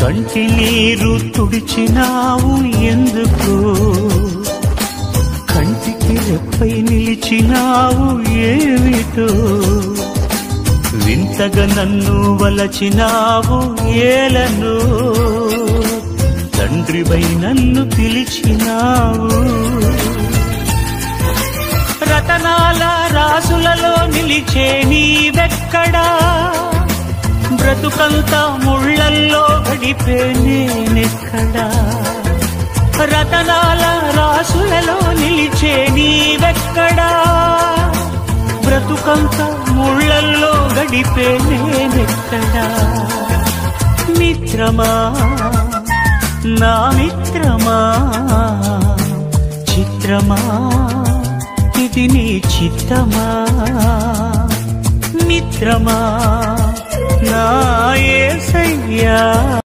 కంటి నీరు తుడిచినావు ఎందుకు, కంటికి రెప్పై నిలిచినావు ఏమిటో, వింతగా నన్ను వలచినావు ఏలను, తండ్రిపై నన్ను పిలిచినావు. రతనాల రాసులలో నిలిచే నీవెక్కడా, బ్రతుకంతా ముళ్ళల్లో గడిపే నేనెక్కడా. రతనాల రాసులలో నిలిచే నీవెక్కడా, బ్రతుకంతా ముళ్ళల్లో గడిపే నేనెక్కడా. మిత్రమా నా మిత్రమా, చిత్రమా ఇది నీ చిత్తమా. మిత్రమా నా యేసయ్యా.